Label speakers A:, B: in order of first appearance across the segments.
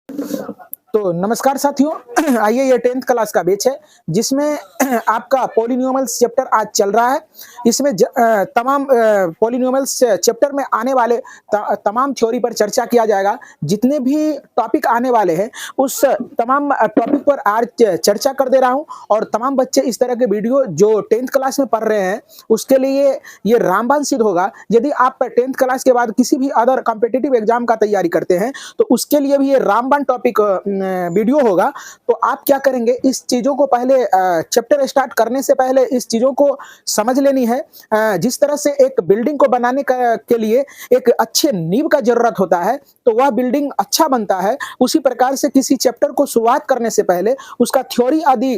A: तो नमस्कार साथियों, आइए ये 10th क्लास का बैच है जिसमें आपका पॉलिनोमियल्स चैप्टर आज चल रहा है। इसमें तमाम पॉलिनोमियल्स चैप्टर में आने वाले तमाम थ्योरी पर चर्चा किया जाएगा। जितने भी टॉपिक आने वाले हैं उस तमाम टॉपिक पर आज चर्चा कर दे रहा हूं और तमाम बच्चे इस तरह के वीडियो जो 10th क्लास में पढ़ रहे हैं उसके लिए ये रामबाण सिद्ध होगा। यदि आप 10th क्लास के बाद किसी भी अदर कॉम्पिटिटिव एग्जाम का तैयारी करते हैं तो उसके लिए भी ये रामबाण टॉपिक वीडियो होगा। तो आप क्या करेंगे, इस चीजों को पहले चैप्टर स्टार्ट करने से पहले इस चीजों को समझ लेनी है। जिस तरह से एक बिल्डिंग को बनाने के लिए एक अच्छे नींव का जरूरत होता है तो वह बिल्डिंग अच्छा बनता है, उसी प्रकार से किसी चैप्टर को शुरुआत करने से पहले उसका थ्योरी आदि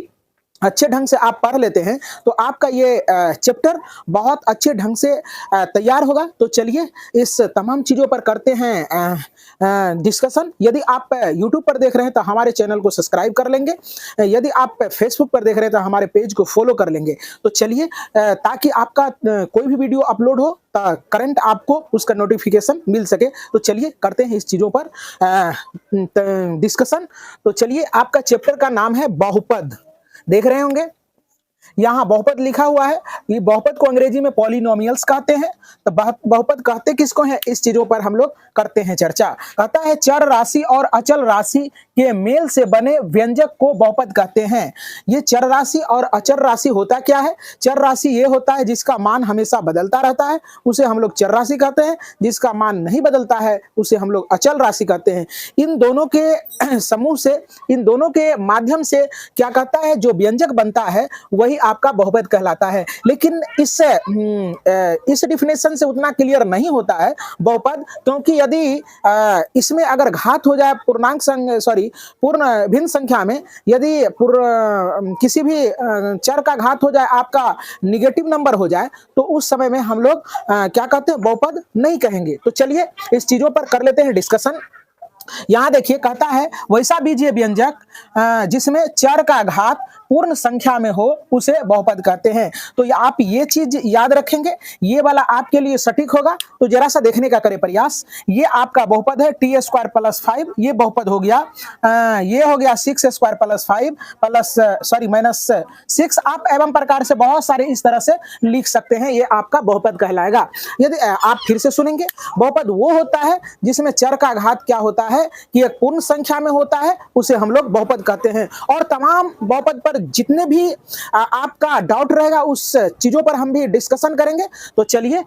A: अच्छे ढंग से आप पढ़ लेते हैं तो आपका ये चैप्टर बहुत अच्छे ढंग से तैयार होगा। तो चलिए इस तमाम चीज़ों पर करते हैं डिस्कशन। यदि आप यूट्यूब पर देख रहे हैं तो हमारे चैनल को सब्सक्राइब कर लेंगे, यदि आप फेसबुक पर देख रहे हैं तो हमारे पेज को फॉलो कर लेंगे। तो चलिए ताकि आपका कोई भी वीडियो अपलोड हो करंट आपको उसका नोटिफिकेशन मिल सके। तो चलिए करते हैं इस चीज़ों पर डिस्कशन। तो चलिए, आपका चैप्टर का नाम है बहुपद। देख रहे होंगे यहाँ बहुपद लिखा हुआ है। ये बहुपद को अंग्रेजी में पॉलिनोमियल्स कहते हैं। तो बहुपद कहते किसको हैं, इस चीजों पर हम लोग करते हैं चर्चा। कहता है चर राशि और अचल राशि के मेल से बने व्यंजक को बहुपद कहते हैं। ये चर राशि और अचल राशि होता क्या है? चर राशि ये होता है जिसका मान हमेशा बदलता रहता है, उसे हम लोग चर राशि कहते हैं। जिसका मान नहीं बदलता है उसे हम लोग अचल राशि कहते हैं। इन दोनों के समूह से, इन दोनों के माध्यम से क्या कहता है, जो व्यंजक बनता है वही आपका बहुपद कहलाता है। लेकिन इस डिफिनेशन से उतना क्लियर नहीं होता है बहुपद, क्योंकि यदि इसमें अगर घात हो जाए पूर्ण भिन्न संख्या में, यदि किसी भी चर का घात हो जाए, आपका निगेटिव नंबर हो जाए, तो उस समय में हम लोग क्या कहते हैं, बहुपद नहीं कहेंगे। तो चलिए इस चीजों पर कर लेते हैं डिस्कशन। यहां देखिए, कहता है वैसा बीजीय व्यंजक जिसमें चर का घात पूर्ण संख्या में हो उसे बहुपद कहते हैं। तो आप ये चीज याद रखेंगे, ये वाला आपके लिए सटीक होगा। तो जरा सा देखने का करें प्रयास। ये आपका बहुपद है टी स्क्वायर प्लस 5, ये बहुपद हो गया। ये हो गया 6 स्क्वायर प्लस 5 प्लस माइनस 6। आप एवं प्रकार से बहुत सारे इस तरह से लिख सकते हैं, ये आपका बहुपद कहलाएगा। यदि आप फिर से सुनेंगे, बहुपद वो होता है जिसमें चर का घात क्या होता है कि एक पूर्ण संख्या में होता है, उसे हम लोग बहुपद कहते हैं। और तमाम बहुपद पर जितने भी आपका डाउट रहेगा उस चीजों पर हम भी डिस्कशन करेंगे। तो चलिए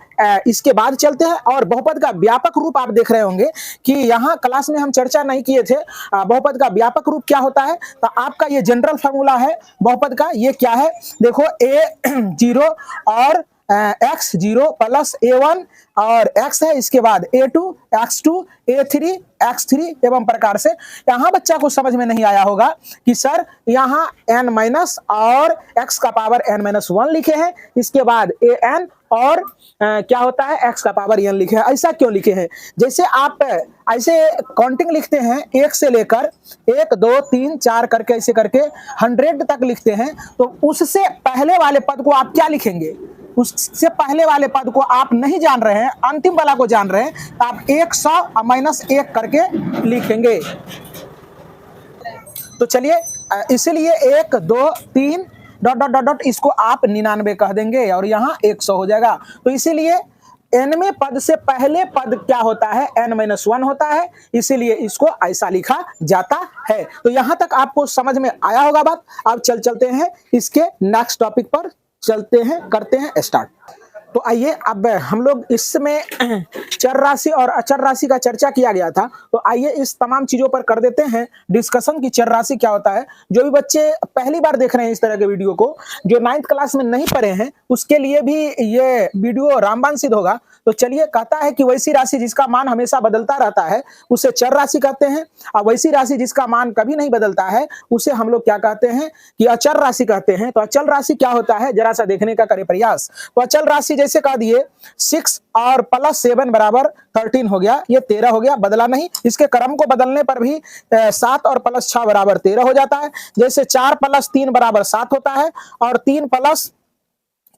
A: इसके बाद चलते हैं। और बहुपद का व्यापक रूप आप देख रहे होंगे कि यहाँ क्लास में हम चर्चा नहीं किए थे। बहुपद का व्यापक रूप क्या होता है, तो आपका ये जनरल फॉर्मूला है बहुपद का। ये क्या है, देखो a0 और x0 प्लस a1 और x है, इसके बाद a2 x2 a3 x3 एवं प्रकार से। यहाँ बच्चा को समझ में नहीं आया होगा कि सर यहाँ n माइनस और x का पावर n-1 लिखे हैं, इसके बाद an और क्या होता है x का पावर n लिखे हैं। ऐसा क्यों लिखे हैं? जैसे आप ऐसे काउंटिंग लिखते हैं 1 से लेकर 1 2 3 4 करके ऐसे करके 100 तक लिखते हैं, तो उससे पहले वाले पद को आप क्या लिखेंगे? उससे पहले वाले पद को आप नहीं जान रहे हैं, अंतिम वाला को जान रहे हैं, तो आप 100 माइनस 1 करके लिखेंगे। तो चलिए इसलिए 1 2 3 डॉट डॉट डॉट डॉट इसको आप 99 कह देंगे और यहाँ 100 हो जाएगा। तो इसीलिए nवें पद से पहले पद क्या होता है, n-1 होता है, इसीलिए इसको ऐसा लिखा जाता है। तो यहां तक आपको समझ में आया होगा बात। अब चलते हैं इसके नेक्स्ट टॉपिक पर, चलते हैं, करते हैं स्टार्ट। तो आइए, अब हम लोग इसमें चर राशि और अचर राशि का चर्चा किया गया था, तो आइए इस तमाम चीजों पर कर देते हैं डिस्कशन की चर राशि क्या होता है। जो भी बच्चे पहली बार देख रहे हैं इस तरह के वीडियो को, जो 9th क्लास में नहीं पढ़े हैं, उसके लिए भी ये वीडियो रामबाण सिद्ध होगा। तो चलिए, कहता है कि वैसी राशि जिसका मान हमेशा बदलता रहता है उसे चर राशि कहते हैं, और वैसी राशि जिसका मान कभी नहीं बदलता है उसे हम लोग क्या कहते हैं कि अचर राशि कहते हैं। तो अचल राशि क्या होता है, जरा सा देखने का करें प्रयास। तो अचल राशि जैसे कह दिए 6 और प्लस 7 बराबर 13 हो गया, ये 13 हो गया, बदला नहीं। इसके क्रम को बदलने पर भी 7 और प्लस 6 बराबर 13 हो जाता है। जैसे 4 प्लस 3 बराबर 7 होता है और 3 प्लस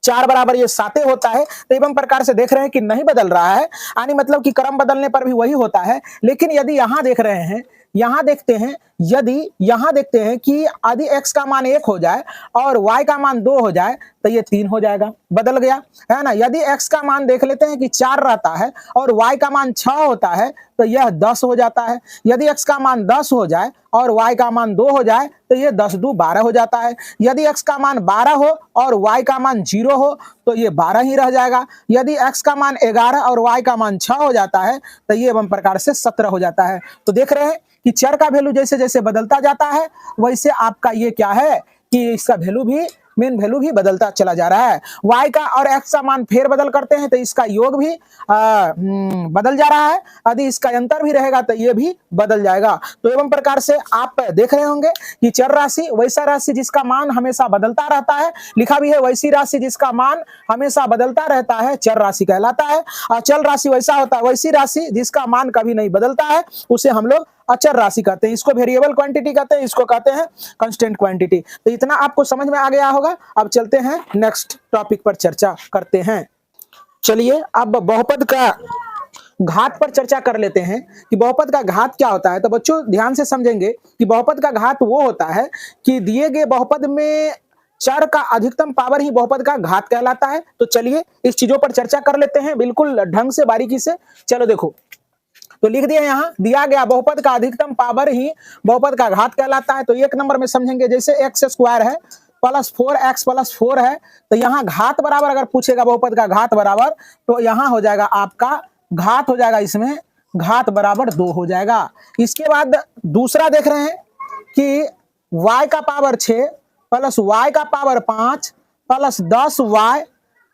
A: 4 बराबर ये 7 होता है। तो एवं प्रकार से देख रहे हैं कि नहीं बदल रहा है, यानी मतलब कि क्रम बदलने पर भी वही होता है। लेकिन यदि यहां देख रहे हैं यहां देखते हैं, यदि यहां देखते हैं कि यदि x का मान 1 हो जाए और y का मान 2 हो जाए तो ये 3 हो जाएगा, बदल गया है ना। यदि x का मान देख लेते हैं कि 4 रहता है और y का मान 6 होता है तो यह 10 हो जाता है। यदि x का मान 10 हो जाए और y का मान 2 हो जाए तो ये 10 दूनी 12 हो जाता है। यदि x का मान 12 हो और y का मान 0 हो तो ये 12 ही रह जाएगा। यदि x का मान 11 और y का मान 6 हो जाता है तो ये एवं प्रकार से 17 हो जाता है। तो देख रहे हैं कि चर का वैल्यू जैसे जैसे बदलता जाता है वैसे आपका ये क्या है कि इसका वैल्यू भी, मेन वैल्यू भी बदलता चला जा रहा है। y का और x का मान फेर बदल करते हैं तो इसका योग भी बदल जा रहा है। यदि इसका अंतर भी रहेगा तो ये भी बदल जाएगा। तो एवं प्रकार से आप देख रहे होंगे कि चर राशि वैसा राशि जिसका मान हमेशा बदलता रहता है, लिखा भी है वैसी राशि जिसका मान हमेशा बदलता रहता है चर राशि कहलाता है। और चल राशि वैसा होता है, वैसी राशि जिसका मान कभी नहीं बदलता है उसे हम लोग अचर राशि कहते हैं। इसको वेरिएबल क्वांटिटी कहते हैं, इसको कहते हैं कांस्टेंट क्वांटिटी। तो इतना आपको समझ में आ गया होगा। अब चलते हैं नेक्स्ट टॉपिक पर चर्चा करते हैं। चलिए अब बहुपद का घात पर चर्चा कर लेते हैं कि बहुपद का घात क्या होता है। तो बच्चों ध्यान से समझेंगे कि बहुपद का घात वो होता है कि दिए गए बहुपद में चर का अधिकतम पावर ही बहुपद का घात कहलाता है। तो चलिए इस चीजों पर चर्चा कर लेते हैं बिल्कुल ढंग से, बारीकी से। चलो देखो, तो लिख दिया यहां दिया गया बहुपद का अधिकतम पावर ही बहुपद का घात कहलाता है। तो एक नंबर में समझेंगे, जैसे x स्क्वायर है प्लस 4x प्लस 4 है तो यहाँ घात बराबर अगर पूछेगा बहुपद का घात बराबर तो यहाँ हो जाएगा आपका घात हो जाएगा, इसमें घात बराबर 2 हो जाएगा। इसके बाद दूसरा देख रहे हैं कि y का पावर 6 प्लस y का पावर 5 प्लस 10y,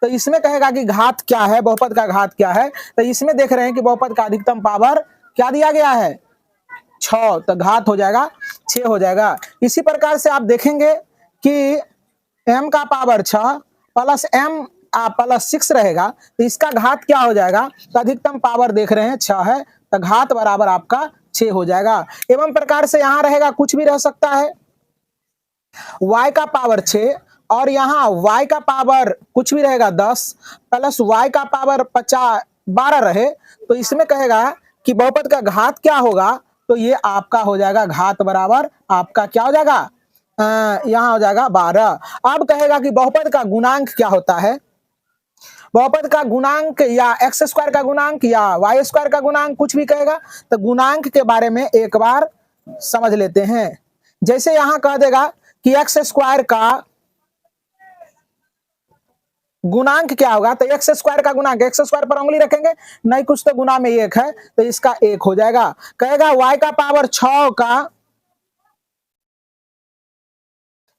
A: तो इसमें कहेगा कि घात क्या है, बहुपद का घात क्या है। तो इसमें देख रहे हैं कि बहुपद का अधिकतम पावर क्या दिया गया है 6, तो घात हो जाएगा 6 हो जाएगा। इसी प्रकार से आप देखेंगे कि m का पावर 6 प्लस m प्लस 6 रहेगा तो इसका घात क्या हो जाएगा, तो अधिकतम पावर देख रहे हैं 6 है तो घात बराबर आपका 6 हो जाएगा। एवं प्रकार से यहाँ रहेगा कुछ भी रह सकता है, y का पावर 6 और यहाँ y का पावर कुछ भी रहेगा 10 प्लस y का पावर 12 रहे तो इसमें कहेगा कि बहुपद का घात क्या होगा, तो ये आपका हो जाएगा घात बराबर आपका क्या हो जाएगा, यहाँ हो जाएगा 12। अब कहेगा कि बहुपद का गुणांक क्या होता है। बहुपद का गुणांक या एक्स स्क्वायर का गुणांक या वाई स्क्वायर का गुणांक कुछ भी कहेगा, तो गुणांक के बारे में एक बार समझ लेते हैं। जैसे यहां कह देगा कि एक्स स्क्वायर का गुणांक क्या होगा, तो एक्स स्क्वायर का गुणांक, एक्स स्क्वायर पर उंगली रखेंगे नहीं कुछ तो गुना में 1 है तो इसका 1 हो जाएगा। कहेगा y का पावर 6 का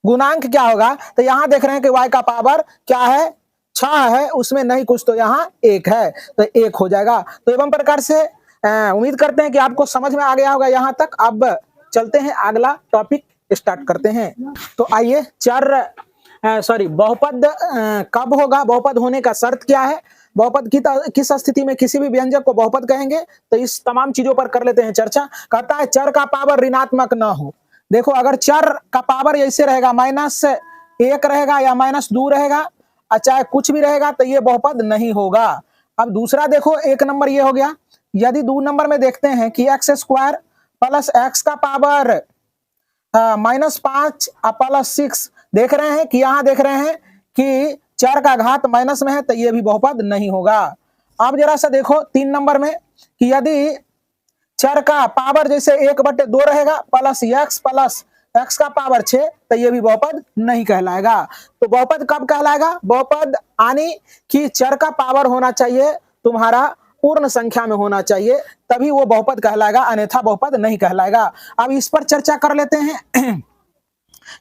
A: गुणांक क्या होगा, तो यहां देख रहे हैं कि y का पावर क्या है 6 है, उसमें नहीं कुछ तो यहाँ 1 है तो 1 हो जाएगा। तो एवं प्रकार से उम्मीद करते हैं कि आपको समझ में आ गया होगा यहाँ तक। अब चलते हैं अगला टॉपिक स्टार्ट करते हैं। तो आइए बहुपद कब होगा, बहुपद होने का शर्त क्या है, बहुपद किस स्थिति में किसी भी व्यंजक को बहुपद कहेंगे, तो इस तमाम चीजों पर कर लेते हैं चर्चा। कहता है चर का पावर ऋणात्मक ना हो। देखो अगर चर का पावर ऐसे रहेगा -1 रहेगा या -2 रहेगा, चाहे कुछ भी रहेगा तो ये बहुपद नहीं होगा। अब दूसरा देखो, एक नंबर ये हो गया। यदि 2 नंबर में देखते हैं कि एक्स स्क्वायर प्लस एक्स का पावर -5 प्लस 6, देख रहे हैं कि यहाँ देख रहे हैं कि चर का घात माइनस में है तो ये भी बहुपद नहीं होगा। अब जरा सा देखो 3 नंबर में कि यदि चर का पावर जैसे 1/2 रहेगा प्लस एक्स का पावर 6 तो ये भी बहुपद नहीं कहलाएगा। तो बहुपद कब कहलाएगा, बहुपद यानी कि चर का पावर होना चाहिए तुम्हारा पूर्ण संख्या में होना चाहिए तभी वो बहुपद कहलाएगा, अन्यथा बहुपद नहीं कहलाएगा। अब इस पर चर्चा कर लेते हैं।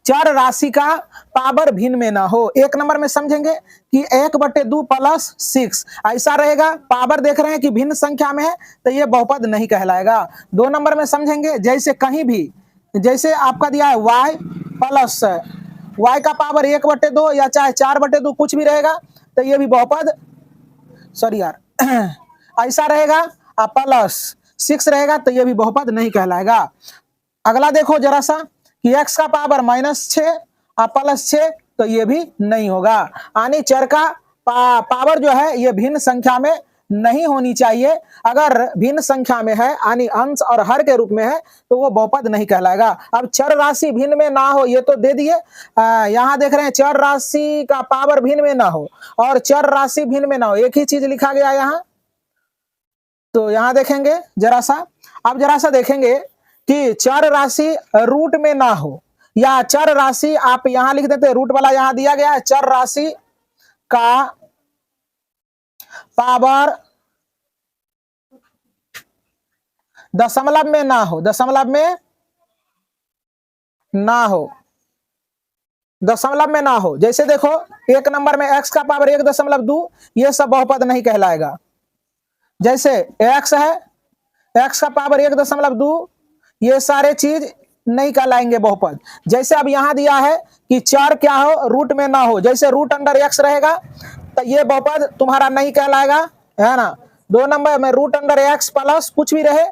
A: चर राशि का पावर भिन्न में ना हो। 1 नंबर में समझेंगे कि 1/2 प्लस 6 ऐसा रहेगा, पावर देख रहे हैं कि भिन्न संख्या में है तो ये बहुपद नहीं कहलाएगा। 2 नंबर में समझेंगे जैसे कहीं भी, जैसे आपका दिया है y प्लस y का पावर 1/2 या चाहे 4/2 कुछ भी रहेगा तो ये भी बहुपद ऐसा रहेगा, प्लस 6 रहेगा तो ये भी बहुपद नहीं कहलाएगा। अगला देखो जरा सा कि x का पावर -6 प्लस 6 तो ये भी नहीं होगा, यानी चर का पावर जो है ये भिन्न संख्या में नहीं होनी चाहिए। अगर भिन्न संख्या में है यानी अंश और हर के रूप में है तो वो बहुपद नहीं कहलाएगा। अब चर राशि भिन्न में ना हो ये तो दे दिए। यहाँ देख रहे हैं चर राशि का पावर भिन्न में ना हो और चर राशि भिन्न में ना हो, एक ही चीज लिखा गया यहाँ। तो यहाँ देखेंगे जरा सा, अब जरा सा देखेंगे कि चर राशि रूट में ना हो या चर राशि आप यहां लिख देते, रूट वाला यहां दिया गया है, चर राशि का पावर दशमलव में ना हो, दशमलव में ना हो, दशमलव में ना हो। जैसे देखो एक नंबर में x का पावर 1.2, ये सब बहुपद नहीं कहलाएगा। जैसे x है, x का पावर 1.2, ये सारे चीज नहीं कहलाएंगे बहुपद। जैसे अब यहां दिया है कि चर क्या हो, रूट में ना हो, जैसे रूट अंडर x रहेगा तो ये बहुपद तुम्हारा नहीं कहलाएगा, है ना। 2 नंबर में रूट अंडर x प्लस कुछ भी रहे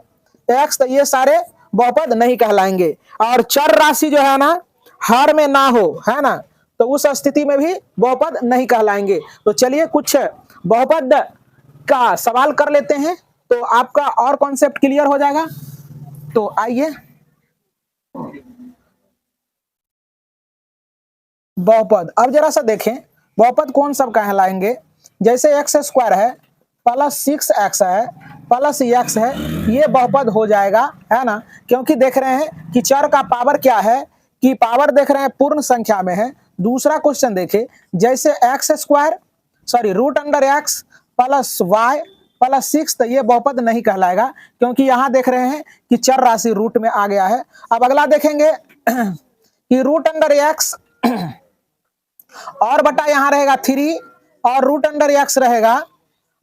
A: x, तो ये सारे बहुपद नहीं कहलाएंगे। और चर राशि जो है ना हर में ना हो, है ना, तो उस स्थिति में भी बहुपद नहीं कहलाएंगे। तो चलिए कुछ बहुपद का सवाल कर लेते हैं तो आपका और कॉन्सेप्ट क्लियर हो जाएगा। तो आइए बहुपद अब जरा सा देखें बहुपद कौन सब कहलाएंगे। जैसे एक्स स्क्वायर है प्लस 6x है प्लस x है, ये बहुपद हो जाएगा, है ना, क्योंकि देख रहे हैं कि चर का पावर क्या है कि पावर देख रहे हैं पूर्ण संख्या में है। दूसरा क्वेश्चन देखे, जैसे x square sorry root under x plus y plus 6, तो ये बहुपद नहीं कहलाएगा क्योंकि यहाँ देख रहे हैं कि चर राशि रूट में आ गया है। अब अगला देखेंगे कि रूट अंडर x और बटा यहाँ रहेगा 3 और रूट अंडर x रहेगा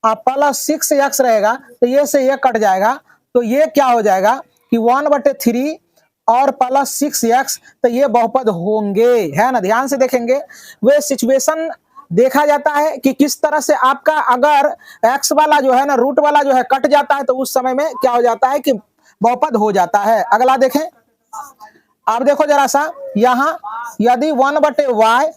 A: प्लस 6x रहेगा, तो ये से ये कट जाएगा, तो ये क्या हो जाएगा कि 1/3 और प्लस 6x, तो ये बहुपद होंगे, है ना। ध्यान से देखेंगे, वे सिचुएशन देखा जाता है कि किस तरह से आपका अगर x वाला जो है ना रूट वाला जो है कट जाता है तो उस समय में क्या हो जाता है कि बहुपद हो जाता है। अगला देखें, अब देखो जरा सा यहाँ यदि 1/y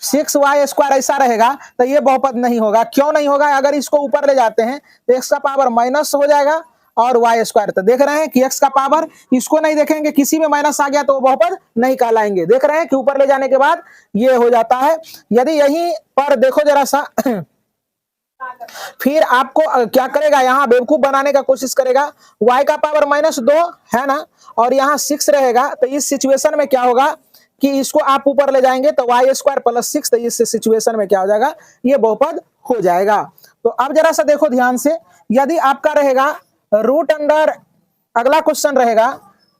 A: 6y स्क्वायर ऐसा रहेगा तो ये बहुपद नहीं होगा। क्यों नहीं होगा, अगर इसको ऊपर ले जाते हैं तो x का पावर माइनस हो जाएगा और y स्क्वायर, तो देख रहे हैं कि x का पावर इसको नहीं देखेंगे, किसी में माइनस आ गया तो वो बहुपद नहीं कहलाएंगे। देख रहे हैं कि ऊपर ले जाने के बाद ये हो जाता है। यदि यहीं पर देखो जरा सा फिर आपको क्या करेगा, यहाँ बेवकूफ बनाने का कोशिश करेगा, y का पावर -2 है ना और यहाँ 6 रहेगा, तो इस सिचुएशन में क्या होगा कि इसको आप ऊपर ले जाएंगे तो y स्क्वायर प्लस 6, तो इस सिचुएशन में क्या हो जाएगा, ये बहुपद हो जाएगा। तो अब जरा सा देखो ध्यान से, यदि आपका रहेगा रूट अंडर, अगला क्वेश्चन रहेगा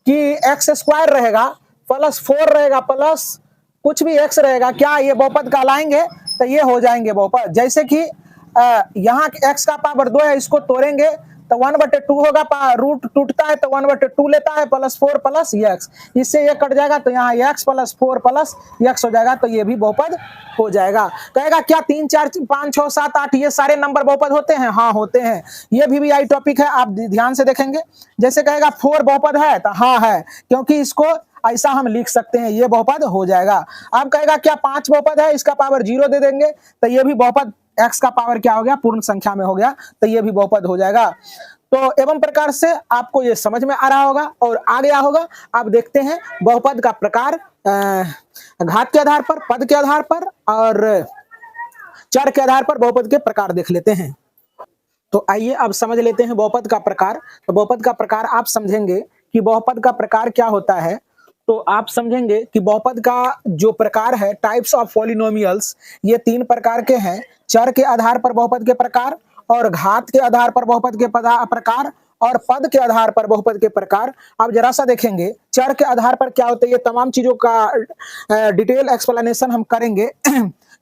A: कि एक्स स्क्वायर रहेगा प्लस 4 रहेगा प्लस कुछ भी x रहेगा, क्या ये बहुपद कहलाएंगे, तो ये हो जाएंगे बहुपद। जैसे कि यहाँ x का पावर 2 है, इसको तोड़ेंगे तो 1/2 होगा, रूट टूटता है तो 1/2 लेता है प्लस 4 प्लस x, इससे ये कट जाएगा तो यहाँ x प्लस 4 प्लस x हो जाएगा, तो ये भी बहुपद हो जाएगा। कहेगा क्या 3 4 5 6 7 8 ये सारे नंबर बहुपद होते हैं, हाँ होते हैं, ये भी आई टॉपिक है, आप ध्यान से देखेंगे। जैसे कहेगा 4 बहुपद है तो हाँ है, क्योंकि इसको ऐसा हम लिख सकते हैं, ये बहुपद हो जाएगा। आप कहेगा क्या 5 बहुपद है, इसका पावर 0 दे देंगे तो ये भी बहुपद, x का पावर क्या हो गया पूर्ण संख्या में हो गया, तो ये भी बहुपद हो जाएगा। तो एवं प्रकार से आपको ये समझ में आ रहा होगा और आ गया होगा। अब देखते हैं बहुपद का प्रकार, घात के आधार पर, पद के आधार पर और चर के आधार पर बहुपद के प्रकार देख लेते हैं। तो आइए अब समझ लेते हैं बहुपद का प्रकार। तो बहुपद का प्रकार आप समझेंगे कि बहुपद का प्रकार क्या होता है, तो आप समझेंगे कि बहुपद का जो प्रकार है, टाइप्स ऑफ पॉलिनोमियल्स, ये 3 प्रकार के हैं। चर के आधार पर बहुपद के प्रकार और घात के आधार पर बहुपद के प्रकार और पद के आधार पर बहुपद के प्रकार। अब जरा सा देखेंगे चर के आधार पर क्या होता है, ये तमाम चीजों का डिटेल एक्सप्लेनेशन हम करेंगे।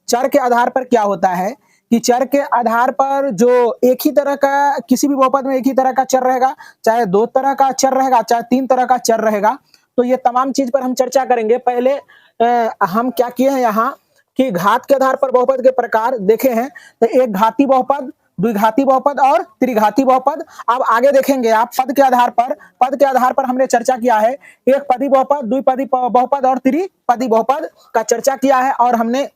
A: चर के आधार पर क्या होता है कि चर के आधार पर जो एक ही तरह का, किसी भी बहुपद में एक ही तरह का चर रहेगा, चाहे 2 तरह का चर रहेगा, चाहे 3 तरह का चर रहेगा, तो ये तमाम चीज पर हम चर्चा करेंगे। पहले हम क्या किए हैं यहाँ कि घात के आधार पर बहुपद के प्रकार देखे हैं, तो एक घाती बहुपद, द्विघाती बहुपद और त्रिघाती बहुपद। अब आगे देखेंगे आप पद के आधार पर, पद के आधार पर हमने चर्चा किया है एक पदी बहुपद, द्विपदी बहुपद और त्रिपदी बहुपद का चर्चा किया है, और हमने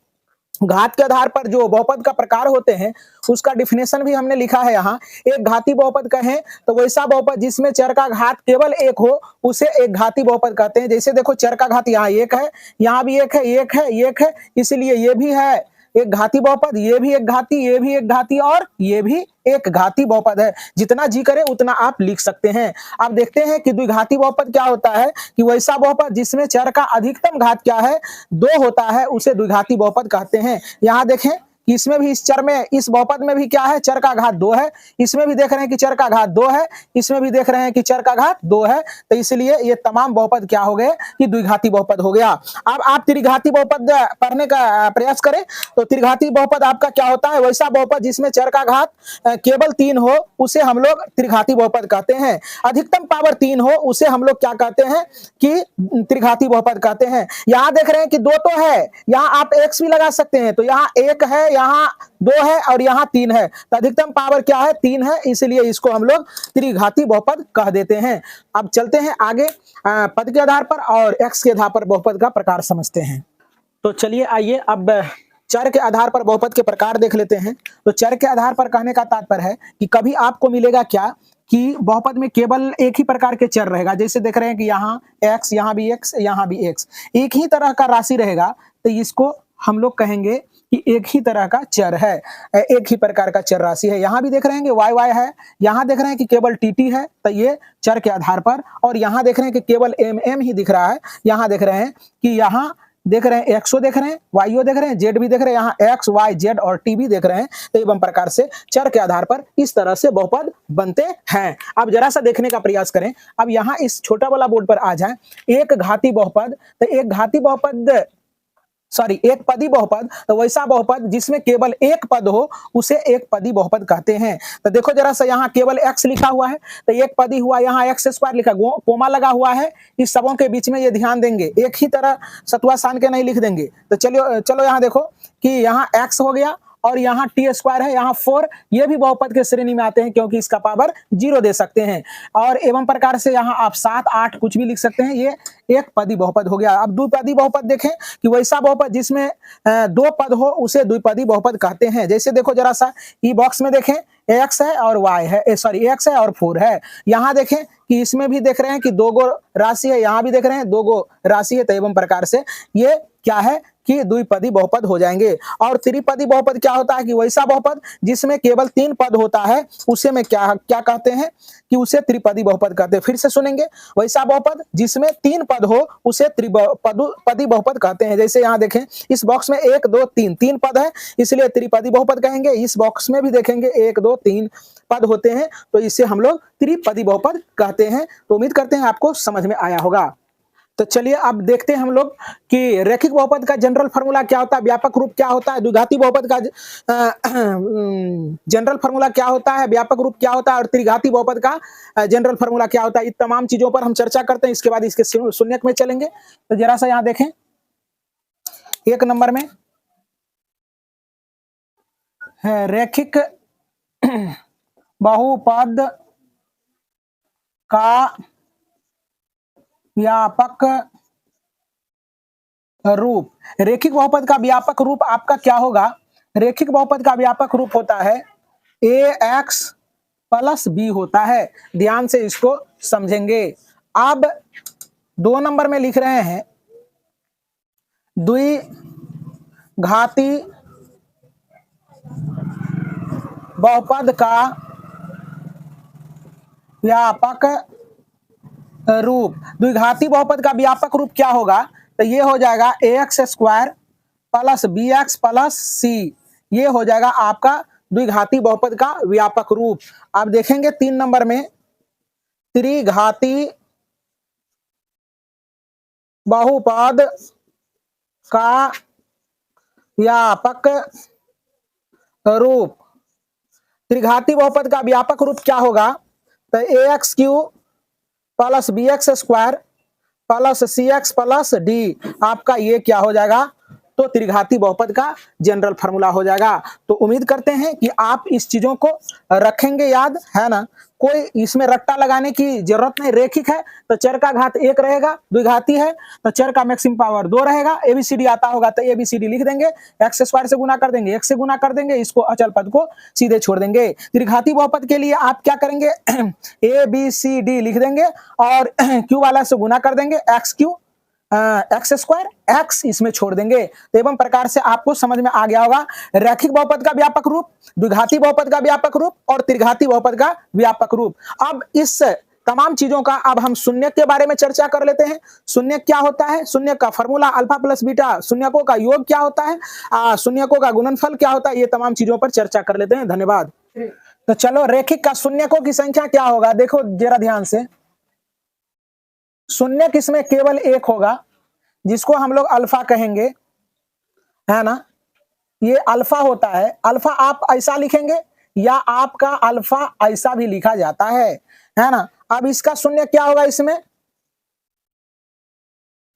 A: घात के आधार पर जो बहुपद का प्रकार होते हैं उसका डिफिनेशन भी हमने लिखा है यहाँ। एक घाती बहुपद कहें तो वैसा बहुपद जिसमें चर का घात केवल एक हो उसे एक घाती बहुपद कहते हैं। जैसे देखो चर का घात यहाँ एक है, यहाँ भी एक है, एक है, एक है, इसलिए ये भी है एक घाती बहुपद, ये भी एक घाती, ये भी एक घाती और ये भी एक घाती बहुपद है। जितना जी करे उतना आप लिख सकते हैं। अब देखते हैं कि द्विघाती बहुपद क्या होता है कि वैसा बहुपद जिसमें चर का अधिकतम घात क्या है, 2 होता है, उसे द्विघाती बहुपद कहते हैं। यहाँ देखें कि इसमें भी इस चर में, इस बहुपद में भी क्या है, चर का घात 2 है, इसमें भी देख रहे हैं कि चर का घात 2 है, इसमें भी देख रहे हैं कि चर का घात 2 है, तो इसलिए ये तमाम बहुपद क्या हो गए कि द्विघाती बहुपद हो गया। अब आप त्रिघाती बहुपद पढ़ने का प्रयास करें तो त्रिघाती बहुपद आपका क्या होता है, वैसा बहुपद जिसमें चर का घात केवल 3 हो उसे हम लोग त्रिघाती बहुपद कहते हैं। अधिकतम पावर 3 हो उसे हम लोग क्या कहते हैं कि त्रिघाती बहुपद कहते हैं। यहाँ देख रहे हैं कि 2 तो है, यहाँ आप x भी लगा सकते हैं, तो यहाँ 1 है, यहाँ 2 है और यहाँ 3 है, तो अधिकतम पावर क्या है, 3 है, इसलिए इसको हम लोग त्रिघाती बहुपद कह देते हैं। अब चलते हैं आगे पद के आधार पर और x के आधार पर बहुपद का प्रकार समझते हैं। तो चलिए आइए अब चर के आधार पर बहुपद के प्रकार देख लेते हैं। तो चर के आधार पर कहने का तात्पर्य है कि कभी आपको मिलेगा क्या कि बहुपद में केवल एक ही प्रकार के चर रहेगा। जैसे देख रहे हैं कि यहाँ x, यहाँ भी x, यहाँ भी x, एक ही तरह का राशि रहेगा, तो इसको हम लोग कहेंगे कि एक ही तरह का चर है, एक ही प्रकार का चर राशि है। यहाँ भी देख रहे हैं कि y है, यहाँ देख रहे हैं कि केवल tt है, तो ये चर के आधार पर, और यहाँ देख रहे हैं कि केवल mm ही दिख रहा है, यहाँ देख रहे हैं कि यहाँ देख रहे हैं एक्सओ देख रहे हैं, वाईओ देख रहे हैं, जेड भी देख रहे हैं, यहाँ एक्स वाई जेड और टी भी देख रहे हैं। तो एवं प्रकार से चर के आधार पर इस तरह से बहुपद बनते हैं। अब जरा सा देखने का प्रयास करें। अब यहाँ इस छोटा वाला बोर्ड पर आ जाए, एक घाती बहुपद, तो एक घाती बहुपद एक पदी बहुपद, तो वैसा बहुपद जिसमें केवल एक पद हो उसे एक पदी बहुपद कहते हैं। तो देखो जरा सा, यहाँ केवल x लिखा हुआ है तो एक पदी हुआ, यहाँ x स्क्वायर लिखा, कोमा लगा हुआ है, इस सबों के बीच में ये ध्यान देंगे, एक ही तरह सतुआ सान के नहीं लिख देंगे। तो चलो यहाँ देखो कि यहाँ x हो गया और यहाँ टी स्क्वायर है, यहाँ 4, ये भी बहुपद के श्रेणी में आते हैं क्योंकि इसका पावर 0 दे सकते हैं। और एवं प्रकार से यहाँ आप 7, 8 कुछ भी लिख सकते हैं, ये एक पदी बहुपद हो गया। अब द्विपदी बहुपद देखें कि वैसा बहुपद जिसमें 2 पद हो उसे द्विपदी बहुपद कहते हैं। जैसे देखो जरा सा, ई बॉक्स में देखें x है और y है, x है और 4 है। यहाँ देखें कि इसमें भी देख रहे हैं कि 2 गो राशि है, यहाँ भी देख रहे हैं 2 गो राशि है, तो एवं प्रकार से ये क्या है कि द्विपदी बहुपद हो जाएंगे। और त्रिपदी बहुपद क्या होता है कि वैसा बहुपद जिसमें केवल 3 पद होता है उसे में क्या कहते हैं कि उसे त्रिपदी बहुपद कहते हैं। फिर से सुनेंगे, वैसा बहुपद जिसमें 3 पद हो उसे त्रिपदी बहुपद कहते हैं। जैसे यहाँ देखें इस बॉक्स में 1 2 3 पद है, इसलिए त्रिपदी बहुपद कहेंगे। इस बॉक्स में भी देखेंगे 1 2 3 पद होते हैं, तो इसे हम लोग त्रिपदी बहुपद कहते हैं। तो उम्मीद करते हैं आपको समझ में आया होगा। तो चलिए अब देखते हैं हम लोग कि रैखिक बहुपद का जनरल फार्मूला क्या होता है, व्यापक रूप क्या होता है, द्विघाती बहुपद का जनरल फार्मूला क्या होता है, व्यापक रूप क्या होता है, और त्रिघाती बहुपद का जनरल फार्मूला क्या होता है। इन तमाम चीजों पर हम चर्चा करते हैं, इसके बाद इसके शून्यक में चलेंगे। तो जरा सा यहाँ देखें, 1 नंबर में है रैखिक बहुपद का व्यापक रूप। रैखिक बहुपद का व्यापक रूप आपका क्या होगा, रैखिक बहुपद का व्यापक रूप होता है ax + b होता है। ध्यान से इसको समझेंगे। अब 2 नंबर में लिख रहे हैं द्विघाती बहुपद का व्यापक रूप। द्विघाती बहुपद का व्यापक रूप क्या होगा, तो ये हो जाएगा ax² + bx + c, ये हो जाएगा आपका द्विघाती बहुपद का व्यापक रूप। आप देखेंगे 3 नंबर में त्रिघाती बहुपद का व्यापक रूप। त्रिघाती बहुपद का व्यापक रूप क्या होगा, तो ax³ + bx² + cx + d, आपका ये क्या हो जाएगा तो त्रिघाती बहुपद का जनरल फार्मूला हो जाएगा। तो उम्मीद करते हैं कि आप इस चीजों को रखेंगे याद, है ना। कोई इसमें रट्टा लगाने की जरूरत नहीं। रेखिक है तो चर का घात 1 रहेगा, द्विघाती है तो चर का मैक्सिमम पावर 2 रहेगा। एबीसीडी आता होगा तो एबीसीडी लिख देंगे, एक्स स्क्वायर से गुना कर देंगे, एक्स से गुना कर देंगे, इसको अचल पद को सीधे छोड़ देंगे। त्रिघाती बहुपद के लिए आप क्या करेंगे, ए बी सी डी लिख देंगे और क्यू वाला से गुना कर देंगे, x Q x square, x इसमें छोड़ देंगे। तो एवं प्रकार से आपको समझ में आ गया होगा रैखिक बहुपद का व्यापक रूप, द्विघाती बहुपद का व्यापक रूप और त्रिघाती बहुपद का व्यापक रूप। अब इस तमाम चीजों का अब हम शून्य के बारे में चर्चा कर लेते हैं। शून्य क्या होता है, शून्य का फॉर्मूला अल्फा प्लस बीटा, शून्यकों का योग क्या होता है, शून्यकों का गुणनफल क्या होता है, ये तमाम चीजों पर चर्चा कर लेते हैं। धन्यवाद। तो चलो, रेखिक का शून्यकों की संख्या क्या होगा, देखो जरा ध्यान से। शून्य किसमें केवल एक होगा, जिसको हम लोग अल्फा कहेंगे, है ना। ये अल्फा होता है। अल्फा आप ऐसा लिखेंगे या आपका अल्फा ऐसा भी लिखा जाता है ना। अब इसका शून्य क्या होगा, इसमें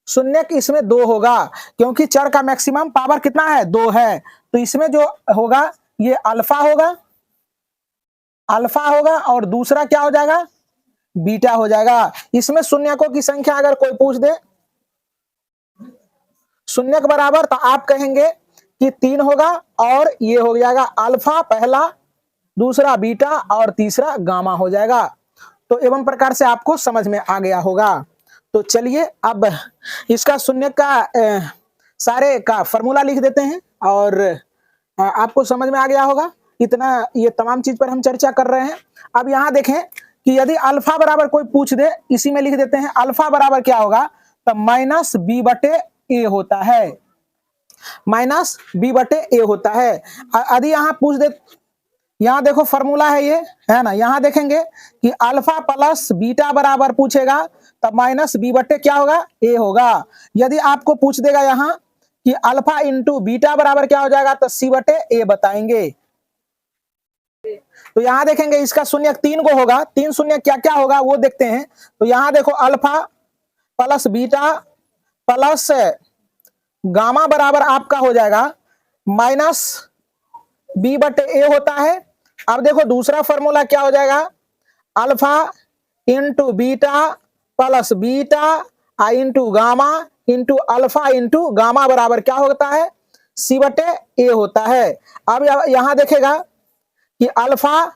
A: शून्य इसमें 2 होगा, क्योंकि चर का मैक्सिमम पावर कितना है, 2 है। तो इसमें जो होगा ये अल्फा होगा, अल्फा होगा और दूसरा क्या हो जाएगा, बीटा हो जाएगा। इसमें शून्यकों की संख्या अगर कोई पूछ दे शून्य के बराबर, तो आप कहेंगे कि 3 होगा और ये हो जाएगा अल्फा पहला, दूसरा बीटा और तीसरा गामा हो जाएगा। तो एवं प्रकार से आपको समझ में आ गया होगा। तो चलिए अब इसका शून्य का सारे का फॉर्मूला लिख देते हैं और आपको समझ में आ गया होगा। इतना ये तमाम चीज पर हम चर्चा कर रहे हैं। अब यहाँ देखें कि यदि अल्फा बराबर कोई पूछ दे, इसी में लिख देते हैं अल्फा बराबर क्या होगा, तो माइनस बी बटे ए होता है, माइनस बी बटे ए होता है। यदि यहाँ पूछ दे, यहाँ देखो फॉर्मूला है ये, है ना। यहाँ देखेंगे कि अल्फा प्लस बीटा बराबर पूछेगा तब माइनस बी बटे क्या होगा, ए होगा। यदि आपको पूछ देगा यहाँ कि अल्फा इंटू बीटा बराबर क्या हो जाएगा, तो सी बटे ए बताएंगे। तो यहाँ देखेंगे इसका शून्य 3 को होगा, 3 शून्य क्या क्या होगा वो देखते हैं। तो यहाँ देखो alpha plus beta plus gamma बराबर आपका हो जाएगा माइनस बी बटे ए होता है। अब देखो दूसरा फॉर्मूला क्या हो जाएगा, alpha into beta plus beta into gamma into alpha into gamma बराबर क्या होता है, सी बटे ए होता है। अब यहां देखेगा कि alpha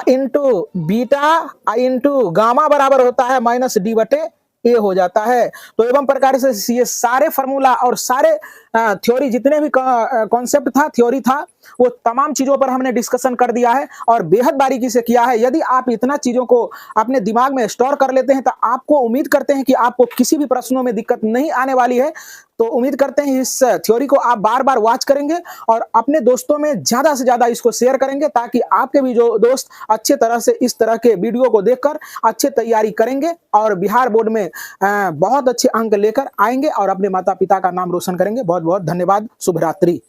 A: into beta into gamma बराबर होता है माइनस डी बटे ए हो जाता है। तो एवं प्रकार से ये सारे फॉर्मूला और सारे थ्योरी जितने भी कॉन्सेप्ट था, थ्योरी था, वो तमाम चीजों पर हमने डिस्कशन कर दिया है और बेहद बारीकी से किया है। यदि आप इतना चीजों को अपने दिमाग में स्टोर कर लेते हैं तो आपको उम्मीद करते हैं कि आपको किसी भी प्रश्नों में दिक्कत नहीं आने वाली है। तो उम्मीद करते हैं इस थ्योरी को आप बार बार वॉच करेंगे और अपने दोस्तों में ज्यादा से ज्यादा इसको शेयर करेंगे, ताकि आपके भी जो दोस्त अच्छे तरह से इस तरह के वीडियो को देखकर अच्छे तैयारी करेंगे और बिहार बोर्ड में बहुत अच्छे अंक लेकर आएंगे और अपने माता पिता का नाम रोशन करेंगे। बहुत बहुत धन्यवाद। शुभ रात्रि।